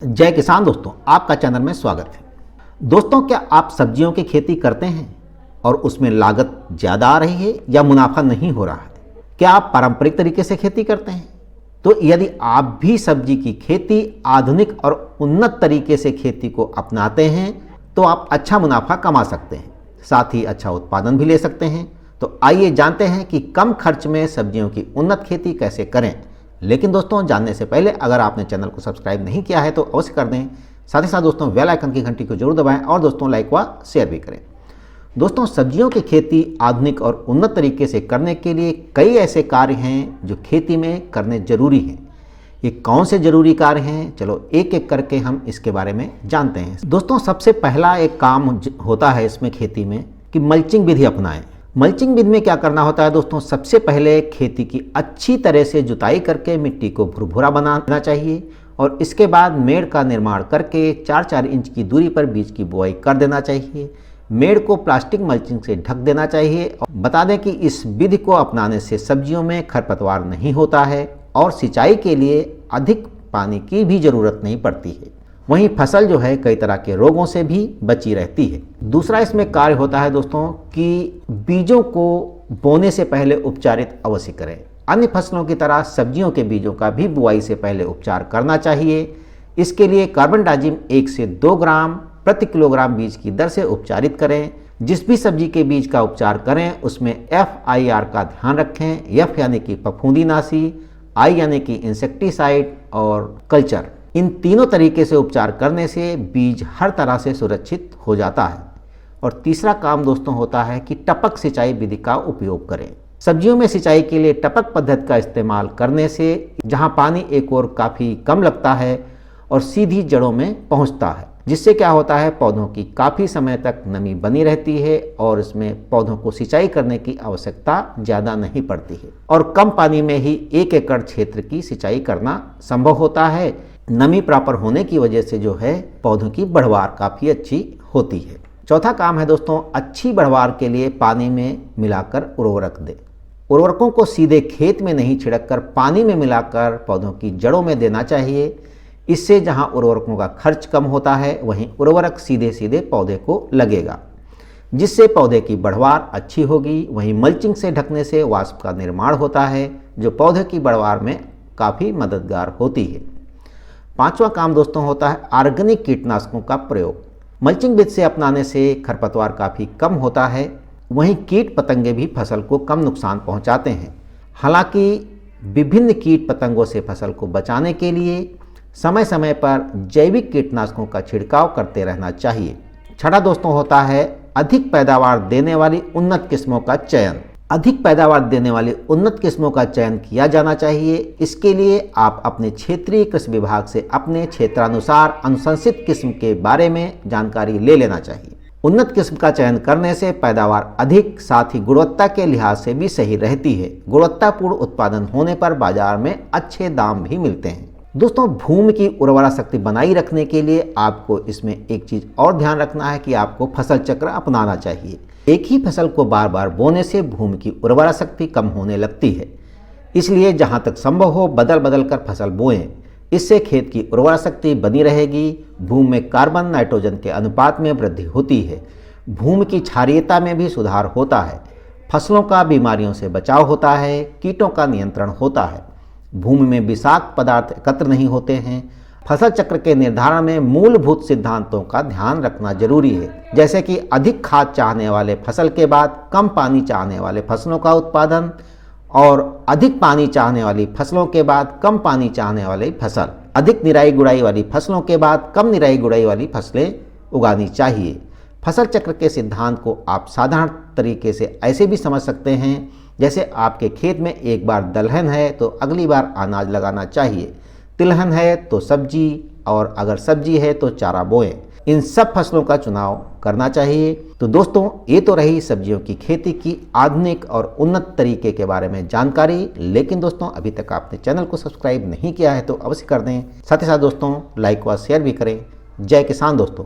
जय किसान दोस्तों, आपका चैनल में स्वागत है। दोस्तों, क्या आप सब्जियों की खेती करते हैं और उसमें लागत ज़्यादा आ रही है या मुनाफा नहीं हो रहा है? क्या आप पारंपरिक तरीके से खेती करते हैं? तो यदि आप भी सब्जी की खेती आधुनिक और उन्नत तरीके से खेती को अपनाते हैं तो आप अच्छा मुनाफा कमा सकते हैं, साथ ही अच्छा उत्पादन भी ले सकते हैं। तो आइए जानते हैं कि कम खर्च में सब्जियों की उन्नत खेती कैसे करें। लेकिन दोस्तों, जानने से पहले अगर आपने चैनल को सब्सक्राइब नहीं किया है तो अवश्य कर दें। साथ ही साथ दोस्तों बेल आइकन की घंटी को जरूर दबाएं और दोस्तों लाइक व शेयर भी करें। दोस्तों, सब्जियों की खेती आधुनिक और उन्नत तरीके से करने के लिए कई ऐसे कार्य हैं जो खेती में करने जरूरी हैं। ये कौन से जरूरी कार्य हैं, चलो एक एक करके हम इसके बारे में जानते हैं। दोस्तों, सबसे पहला एक काम होता है इसमें खेती में कि मल्चिंग विधि अपनाएं। मल्चिंग विधि में क्या करना होता है दोस्तों, सबसे पहले खेती की अच्छी तरह से जुताई करके मिट्टी को भुरभुरा बनाना चाहिए और इसके बाद मेड़ का निर्माण करके 4-4 इंच की दूरी पर बीज की बुआई कर देना चाहिए। मेड़ को प्लास्टिक मल्चिंग से ढक देना चाहिए। बता दें कि इस विधि को अपनाने से सब्जियों में खरपतवार नहीं होता है और सिंचाई के लिए अधिक पानी की भी ज़रूरत नहीं पड़ती है। वहीं फसल जो है कई तरह के रोगों से भी बची रहती है। दूसरा इसमें कार्य होता है दोस्तों कि बीजों को बोने से पहले उपचारित अवश्य करें। अन्य फसलों की तरह सब्जियों के बीजों का भी बुआई से पहले उपचार करना चाहिए। इसके लिए कार्बनडाजिम 1 से 2 ग्राम प्रति किलोग्राम बीज की दर से उपचारित करें। जिस भी सब्जी के बीज का उपचार करें उसमें FIR का ध्यान रखें। F यानी कि फफूंदीनाशी, I यानी कि इंसेक्टिसाइड और कल्चर। इन तीनों तरीके से उपचार करने से बीज हर तरह से सुरक्षित हो जाता है। और तीसरा काम दोस्तों होता है कि टपक सिंचाई विधि का उपयोग करें। सब्जियों में सिंचाई के लिए टपक पद्धति का इस्तेमाल करने से जहां पानी एक ओर काफ़ी कम लगता है और सीधी जड़ों में पहुंचता है, जिससे क्या होता है पौधों की काफ़ी समय तक नमी बनी रहती है और इसमें पौधों को सिंचाई करने की आवश्यकता ज़्यादा नहीं पड़ती है और कम पानी में ही 1 एकड़ क्षेत्र की सिंचाई करना संभव होता है। नमी प्रॉपर होने की वजह से जो है पौधों की बढ़वार काफ़ी अच्छी होती है। चौथा काम है दोस्तों, अच्छी बढ़वार के लिए पानी में मिलाकर उर्वरक दें। उर्वरकों को सीधे खेत में नहीं छिड़ककर पानी में मिलाकर पौधों की जड़ों में देना चाहिए। इससे जहां उर्वरकों का खर्च कम होता है वहीं उर्वरक सीधे सीधे पौधे को लगेगा, जिससे पौधे की बढ़वार अच्छी होगी। वहीं मल्चिंग से ढकने से वाष्प का निर्माण होता है जो पौधे की बढ़वार में काफ़ी मददगार होती है। पांचवा काम दोस्तों होता है ऑर्गेनिक कीटनाशकों का प्रयोग। मल्चिंग विधि से अपनाने से खरपतवार काफ़ी कम होता है, वहीं कीट पतंगे भी फसल को कम नुकसान पहुंचाते हैं। हालांकि विभिन्न कीट पतंगों से फसल को बचाने के लिए समय समय पर जैविक कीटनाशकों का छिड़काव करते रहना चाहिए। छठा दोस्तों होता है अधिक पैदावार देने वाली उन्नत किस्मों का चयन। अधिक पैदावार देने वाली उन्नत किस्मों का चयन किया जाना चाहिए। इसके लिए आप अपने क्षेत्रीय कृषि विभाग से अपने क्षेत्रानुसार अनुशंसित किस्म के बारे में जानकारी ले लेना चाहिए। उन्नत किस्म का चयन करने से पैदावार अधिक, साथ ही गुणवत्ता के लिहाज से भी सही रहती है। गुणवत्तापूर्ण उत्पादन होने पर बाजार में अच्छे दाम भी मिलते हैं। दोस्तों, भूमि की उर्वरा शक्ति बनाई रखने के लिए आपको इसमें एक चीज़ और ध्यान रखना है कि आपको फसल चक्र अपनाना चाहिए। एक ही फसल को बार बार बोने से भूमि की उर्वरा शक्ति कम होने लगती है, इसलिए जहाँ तक संभव हो बदल बदल कर फसल बोएं। इससे खेत की उर्वरा शक्ति बनी रहेगी। भूमि में कार्बन नाइट्रोजन के अनुपात में वृद्धि होती है। भूमि की क्षारीयता में भी सुधार होता है। फसलों का बीमारियों से बचाव होता है। कीटों का नियंत्रण होता है। भूमि में विषाक्त पदार्थ एकत्र नहीं होते हैं। फसल चक्र के निर्धारण में मूलभूत सिद्धांतों का ध्यान रखना जरूरी है, जैसे कि अधिक खाद चाहने वाले फसल के बाद कम पानी चाहने वाले फसलों का उत्पादन और अधिक पानी चाहने वाली फसलों के बाद कम पानी चाहने वाली फसल, अधिक निराई गुड़ाई वाली फसलों के बाद कम निराई गुड़ाई वाली फसलें उगानी चाहिए। फसल चक्र के सिद्धांत को आप साधारण तरीके से ऐसे भी समझ सकते हैं जैसे आपके खेत में एक बार दलहन है तो अगली बार अनाज लगाना चाहिए, तिलहन है तो सब्जी और अगर सब्जी है तो चारा बोएं। इन सब फसलों का चुनाव करना चाहिए। तो दोस्तों, ये तो रही सब्जियों की खेती की आधुनिक और उन्नत तरीके के बारे में जानकारी। लेकिन दोस्तों, अभी तक आपने चैनल को सब्सक्राइब नहीं किया है तो अवश्य कर दें। साथ ही साथ दोस्तों लाइक व शेयर भी करें। जय किसान दोस्तों।